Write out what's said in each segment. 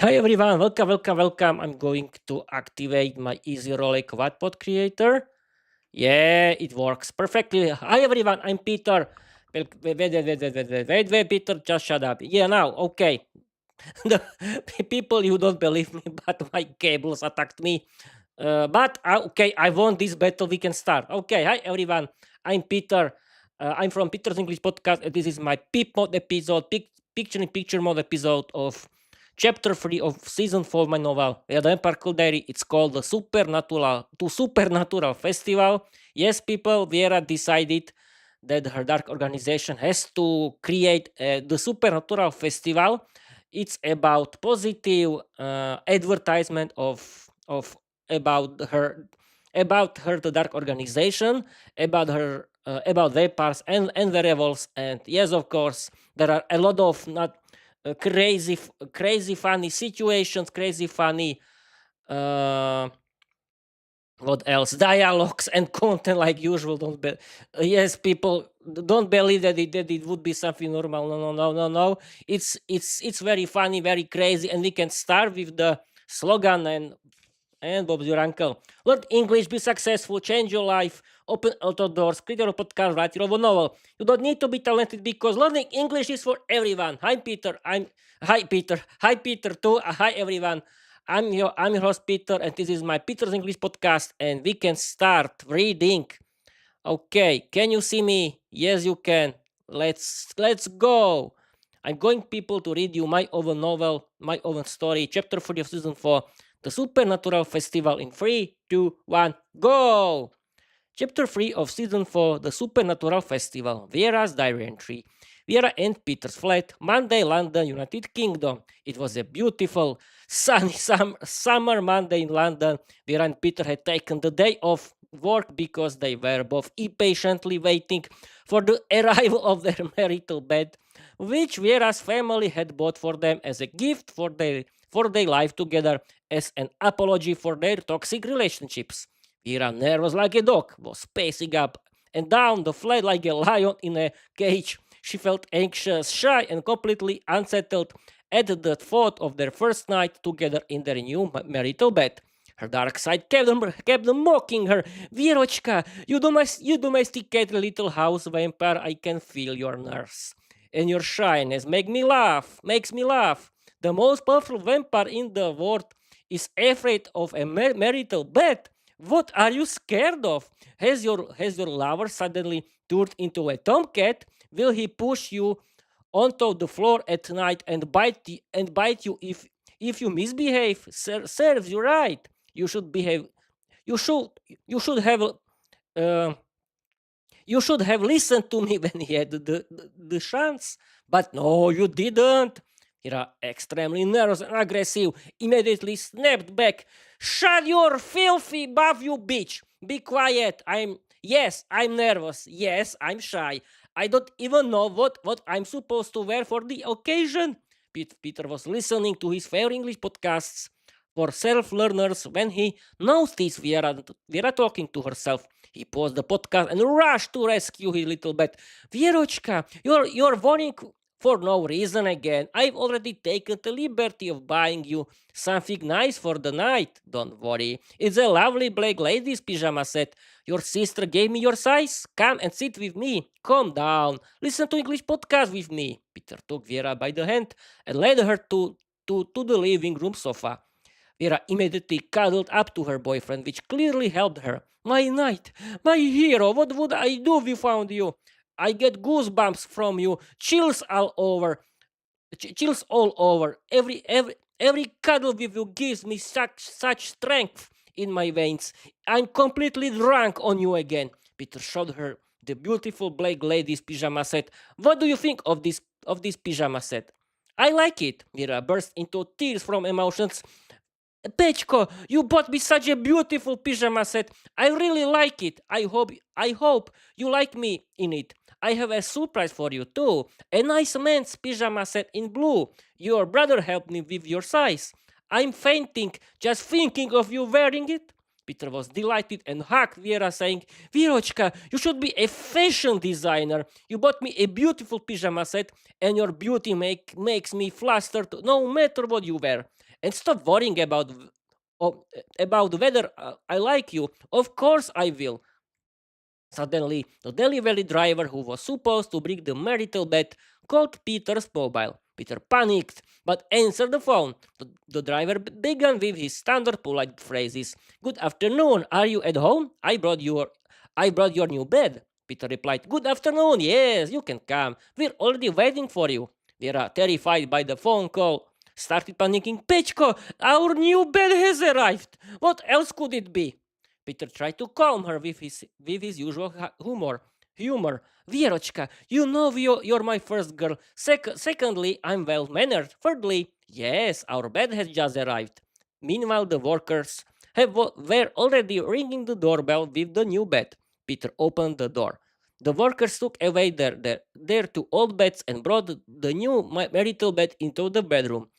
Hi everyone, welcome. I'm going to activate my Easy Rollei Quadpod creator. Yeah, it works perfectly. Hi everyone, I'm Peter. Wait, Peter, just shut up. Yeah, now, okay. The people, you don't believe me, but my cables attacked me. Okay, I won this battle. We can start. Okay, hi everyone, I'm Peter. I'm from Peter's English Podcast. This is my Peep Mode episode, picture mode episode of chapter 3 of season 4 of my novel, The Empire Diary. It's called the Supernatural Festival. Yes, people, Viera decided that her dark organization has to create the Supernatural Festival. It's about positive advertisement of about her the dark organization, about vampires and werewolves, and yes, of course, there are a lot of not crazy funny situations, crazy funny uh, what else, dialogues and content like usual. Don't be Yes, people, don't believe that it would be something normal. No. It's very funny, very crazy, and we can start with the slogan and Bob's your uncle. Learn English, be successful, change your life, open auto doors, create your podcast, write your own novel. You don't need to be talented because learning English is for everyone. Hi Peter. Hi Peter. Hi Peter too. Hi everyone. I'm your host Peter, and this is my Peter's English podcast, and we can start reading. Okay, can you see me? Yes, you can. Let's go. I'm going people to read you my own novel, my own story, chapter 3 of season 4, The Supernatural Festival in 3, 2, 1, go! Chapter 3 of Season 4, The Supernatural Festival, Viera's Diary Entry. Viera and Peter's flat, Monday, London, United Kingdom. It was a beautiful, sunny summer Monday in London. Viera and Peter had taken the day off work because they were both impatiently waiting for the arrival of their marital bed, which Viera's family had bought for them as a gift for their life together, as an apology for their toxic relationships. Viera, nervous like a dog, was pacing up and down the flat like a lion in a cage. She felt anxious, shy, and completely unsettled at the thought of their first night together in their new marital bed. Her dark side kept mocking her. Vierochka, you domesticated little house vampire, I can feel your nerves. And your shyness makes me laugh. The most powerful vampire in the world is afraid of a marital bed. What are you scared of? Has your lover suddenly turned into a tomcat? Will he push you onto the floor at night and bite you if you misbehave? Serves you right. You should behave. You should you should have uh, you should have listened to me when he had the chance. But no, you didn't. Hira, extremely nervous and aggressive, immediately snapped back. Shut your filthy mouth, you bitch! Be quiet. I'm nervous. Yes, I'm shy. I don't even know what I'm supposed to wear for the occasion. Peter was listening to his favorite English podcasts for self-learners when he noticed Viera talking to herself. He paused the podcast and rushed to rescue his little pet. Vierochka, you're warning for no reason again. I've already taken the liberty of buying you something nice for the night. Don't worry. It's a lovely black lady's pyjama set. Your sister gave me your size. Come and sit with me. Calm down. Listen to English podcast with me. Peter took Viera by the hand and led her to the living room sofa. Vera immediately cuddled up to her boyfriend, which clearly helped her. My knight, my hero, what would I do if we found you? I get goosebumps from you, chills all over. Chills all over. Every cuddle with you gives me such strength in my veins. I'm completely drunk on you again. Peter showed her the beautiful black lady's pyjama set. What do you think of this pyjama set? I like it. Mira burst into tears from emotions. Pechko, you bought me such a beautiful pyjama set. I really like it. I hope you like me in it. I have a surprise for you too. A nice men's pyjama set in blue. Your brother helped me with your size. I'm fainting just thinking of you wearing it. Peter was delighted and hugged Viera, saying, Vierochka, you should be a fashion designer. You bought me a beautiful pyjama set, and your beauty makes me flustered no matter what you wear. and stop worrying about whether I like you. Of course I will. Suddenly, the delivery driver who was supposed to bring the marital bed called Peter's mobile. Peter panicked, but answered the phone. The driver began with his standard polite phrases. Good afternoon, are you at home? I brought your new bed. Peter replied, Good afternoon, yes, you can come. We're already waiting for you. Viera, terrified by the phone call, started panicking. Pechko, our new bed has arrived. What else could it be? Peter tried to calm her with his usual humor. Vierochka, you know you're my first girl. Secondly, I'm well mannered. Thirdly, yes, our bed has just arrived. Meanwhile, the workers were already ringing the doorbell with the new bed. Peter opened the door. The workers took away their two old beds and brought the new marital bed into the bedroom.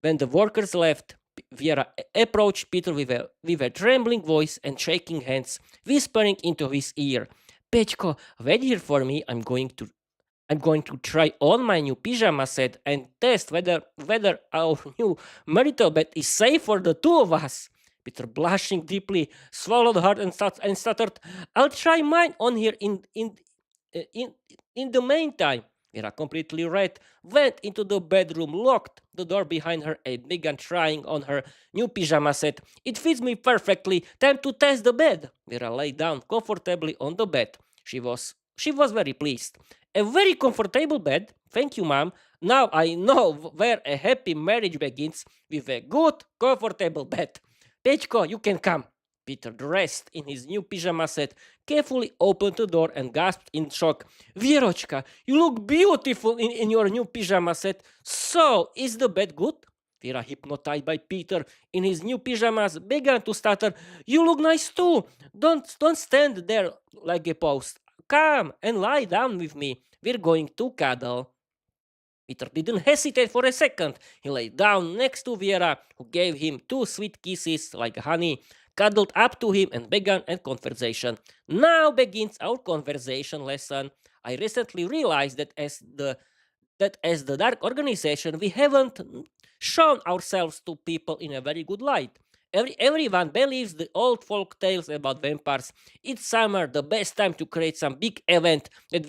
When the workers left, Viera approached Peter with a trembling voice and shaking hands, whispering into his ear, Pechko, wait here for me. I'm going to try on my new pyjama set and test whether our new marital bed is safe for the two of us. Peter, blushing deeply, swallowed hard and stuttered, I'll try mine on here in in the meantime. Vera, completely red, went into the bedroom, locked the door behind her, and began trying on her new pyjama set. It fits me perfectly. Time to test the bed. Vera lay down comfortably on the bed. She was very pleased. A very comfortable bed. Thank you, ma'am. Now I know where a happy marriage begins, with a good, comfortable bed. Pechko, you can come. Peter, dressed in his new pyjama set, carefully opened the door and gasped in shock. Vierochka, you look beautiful in your new pyjama set. So, is the bed good? Vera, hypnotized by Peter in his new pyjamas, began to stutter. You look nice too. Don't stand there like a post. Come and lie down with me. We're going to cuddle. Peter didn't hesitate for a second. He lay down next to Viera, who gave him two sweet kisses like honey, cuddled up to him, and began a conversation. Now begins our conversation lesson. I recently realized that as the dark organization, we haven't shown ourselves to people in a very good light. Everyone believes the old folk tales about vampires. It's summer, the best time to create some big event that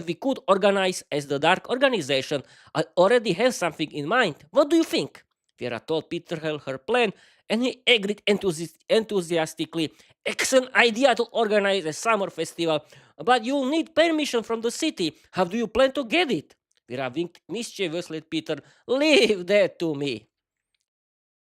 we could organize as the dark organization. I already have something in mind. What do you think? Vera told Peter her plan, and he agreed enthusiastically. Excellent idea to organize a summer festival, but you'll need permission from the city. How do you plan to get it? Vera winked mischievously at Peter. Leave that to me.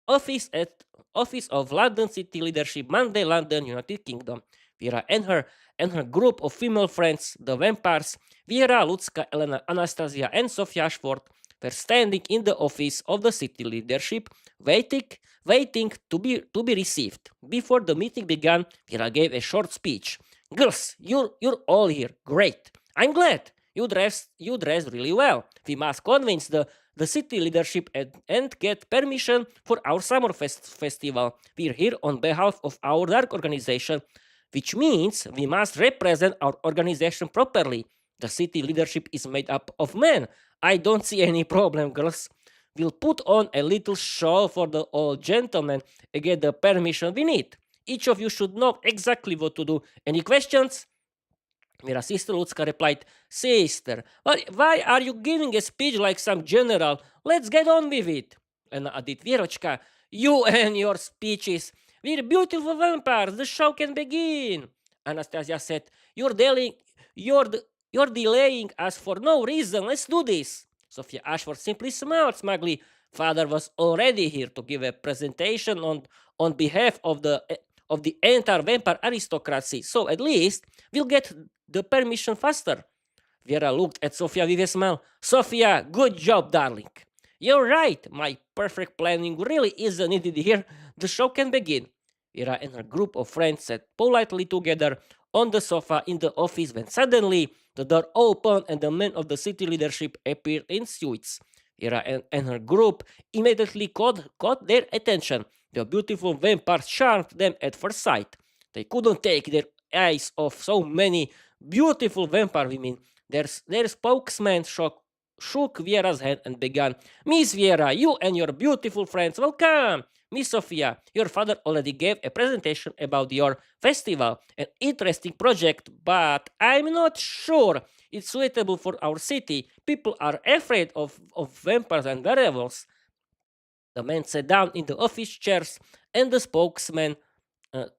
Office of London City Leadership, Monday, London, United Kingdom. Vera and her group of female friends, the vampires, Viera, Lucka, Elena, Anastasia, and Sofia Ashford, were standing in the office of the city leadership, waiting to be received. Before the meeting began, Viera gave a short speech. Girls, you're all here. Great. I'm glad. You dressed really well. We must convince the city leadership and get permission for our summer festival. We're here on behalf of our dark organization, which means we must represent our organization properly. The city leadership is made up of men. I don't see any problem, girls. We'll put on a little show for the old gentlemen and get the permission we need. Each of you should know exactly what to do. Any questions? Mira sister Lucka replied, Sister, why are you giving a speech like some general? Let's get on with it. And added Vierochka, you and your speeches. We're beautiful vampires. The show can begin. Anastasia said, you're delaying us for no reason. Let's do this. Sophia Ashford simply smiled smugly. Father was already here to give a presentation on behalf of the entire vampire aristocracy, so at least we'll get the permission faster. Viera looked at Sofia with a smile. Sofia, good job, darling. You're right. My perfect planning really isn't needed here. The show can begin. Viera and her group of friends sat politely together on the sofa in the office when suddenly the door opened and the men of the city leadership appeared in suits. Viera and her group immediately caught their attention. The beautiful vampires charmed them at first sight. They couldn't take their eyes off so many beautiful vampire women. Their spokesman shook Viera's hand and began, Miss Viera, you and your beautiful friends, welcome! Miss Sofia, your father already gave a presentation about your festival, an interesting project, but I'm not sure it's suitable for our city. People are afraid of vampires and werewolves. The man sat down in the office chairs, and the spokesman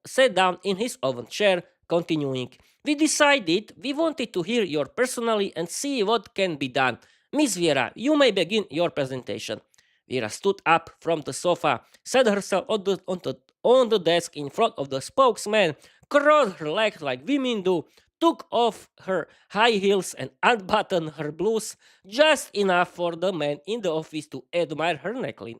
sat down in his own chair, continuing, We decided we wanted to hear your personally and see what can be done. Miss Viera, you may begin your presentation. Viera stood up from the sofa, sat herself on the desk in front of the spokesman, crossed her legs like women do, took off her high heels and unbuttoned her blouse just enough for the man in the office to admire her neckline.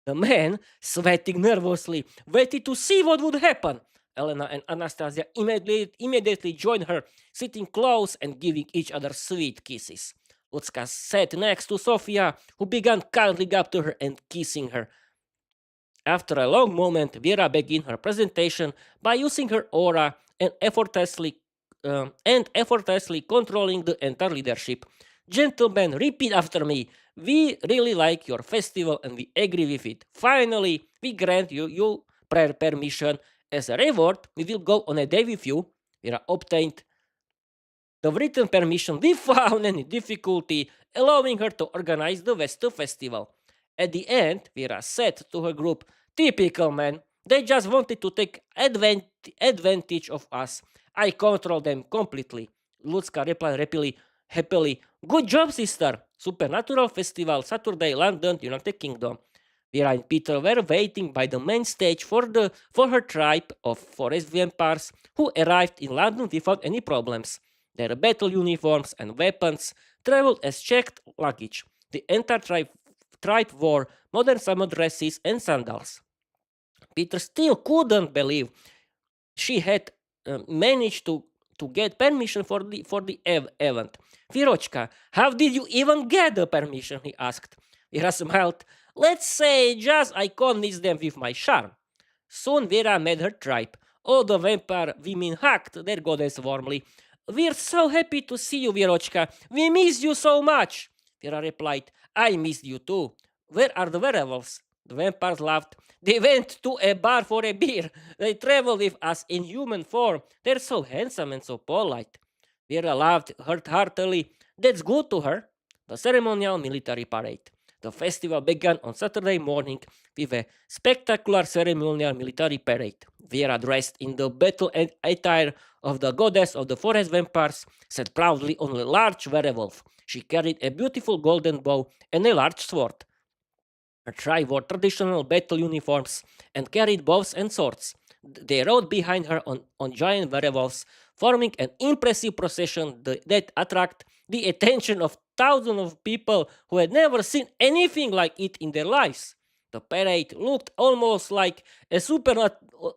The man, sweating nervously, waited to see what would happen. Elena and Anastasia immediately joined her, sitting close and giving each other sweet kisses. Lucka sat next to Sofia, who began cuddling up to her and kissing her. After a long moment, Viera began her presentation by using her aura and effortlessly controlling the entire leadership. Gentlemen, repeat after me. We really like your festival and we agree with it. Finally, we grant you permission. As a reward, we will go on a day with you. Viera obtained the written permission without any difficulty, allowing her to organize the Vestu festival. At the end, Viera said to her group, Typical man, they just wanted to take advantage of us. I control them completely. Lucka replied happily, Good job, sister. Supernatural Festival, Saturday, London, United Kingdom. Viera and Peter were waiting by the main stage for her tribe of forest vampires who arrived in London without any problems. Their battle uniforms and weapons traveled as checked luggage. The entire tribe wore modern summer dresses and sandals. Peter still couldn't believe she had managed to get permission for the event. Virochka, how did you even get the permission? He asked. Viera smiled. Let's say just I convinced them with my charm. Soon Viera met her tribe. All the vampire women hugged their goddess warmly. We're so happy to see you, Virochka. We miss you so much. Viera replied, I missed you too. Where are the werewolves? The vampires laughed. They went to a bar for a beer. They travel with us in human form. They're so handsome and so polite. Viera laughed heartily. That's good to her. The ceremonial military parade. The festival began on Saturday morning with a spectacular ceremonial military parade. Viera, dressed in the battle attire of the goddess of the forest vampires, sat proudly on a large werewolf. She carried a beautiful golden bow and a large sword. Her tribe wore traditional battle uniforms and carried bows and swords. They rode behind her on giant werewolves, forming an impressive procession that attracted the attention of thousands of people who had never seen anything like it in their lives. The parade looked almost like a supernatural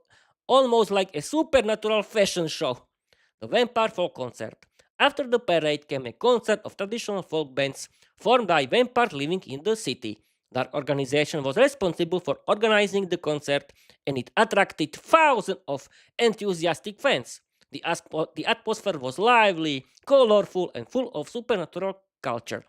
fashion show. The Vampire Folk Concert. After the parade came a concert of traditional folk bands formed by vampires living in the city. Their organization was responsible for organizing the concert, and it attracted thousands of enthusiastic fans. The atmosphere was lively, colorful, and full of supernatural culture.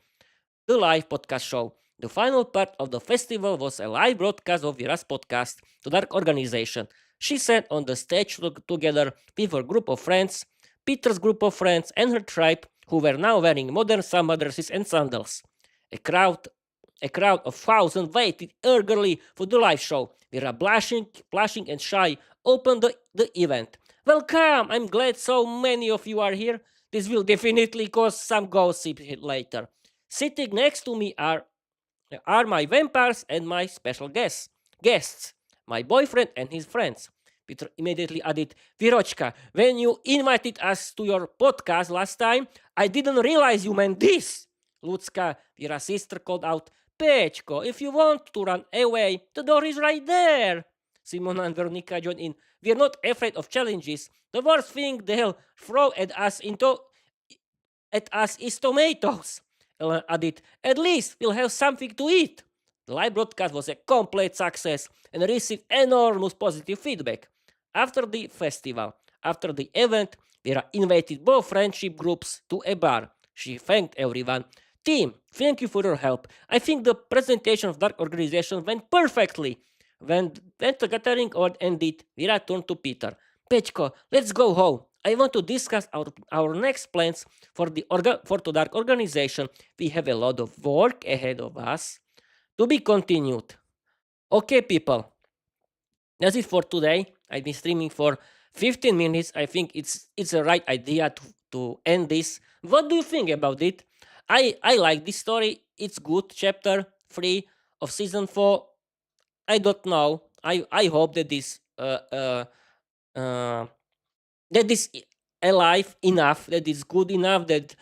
The live podcast show. The final part of the festival was a live broadcast of Viera's podcast to their organization. She sat on the stage together with her group of friends, Peter's group of friends, and her tribe, who were now wearing modern summer dresses and sandals. A crowd of thousands waited eagerly for the live show. Viera, blushing and shy, opened the event. Welcome! I'm glad so many of you are here. This will definitely cause some gossip later. Sitting next to me are my vampires and my special guests, my boyfriend and his friends. Peter immediately added, Virochka, when you invited us to your podcast last time, I didn't realize you meant this. Lucka, Viera's sister, called out, Pechko, if you want to run away, the door is right there. Simona and Veronica joined in. We're not afraid of challenges. The worst thing they'll throw at us is tomatoes. Ellen added, at least we'll have something to eat. The live broadcast was a complete success and received enormous positive feedback. After the event, Viera invited both friendship groups to a bar. She thanked everyone. Team, thank you for your help. I think the presentation of Dark Organization went perfectly. When the gathering ended, Viera turned to Peter. Pechko, let's go home. I want to discuss our next plans for the Dark Organization. We have a lot of work ahead of us. To be continued. Okay, people. That's it for today. I've been streaming for 15 minutes. I think it's the right idea to end this. What do you think about it? I like this story. It's good. Chapter 3 of season 4. I don't know. I hope that uh, this alive enough, that is good enough, that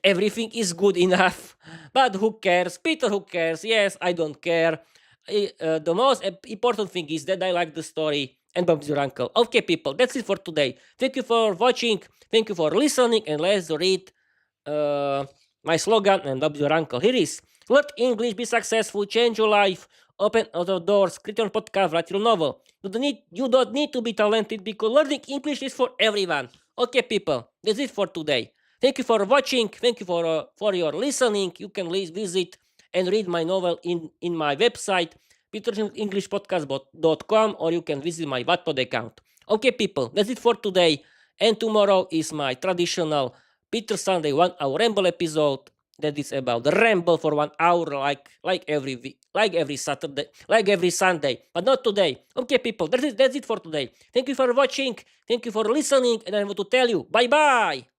everything is good enough. But who cares? Peter, who cares? Yes, I don't care. The most important thing is that I like the story and Bob's your uncle. Okay, people, that's it for today. Thank you for watching. Thank you for listening. And let's read uh, my slogan and Bob's your uncle. Here is: let English be successful, change your life, open other doors, create your podcast, write your novel. You don't need to be talented because learning English is for everyone. Okay, people, that's it for today. Thank you for watching. Thank you for your listening. You can visit and read my novel in my website, peterenglishpodcast.com, or you can visit my Quadpod account. Okay, people, that's it for today. And tomorrow is my traditional Peter Sunday 1 hour ramble episode that is about the ramble for 1 hour, like every week, like every Saturday, like every Sunday, but not today. Okay, people, that's it for today. Thank you for watching. Thank you for listening, and I want to tell you bye bye.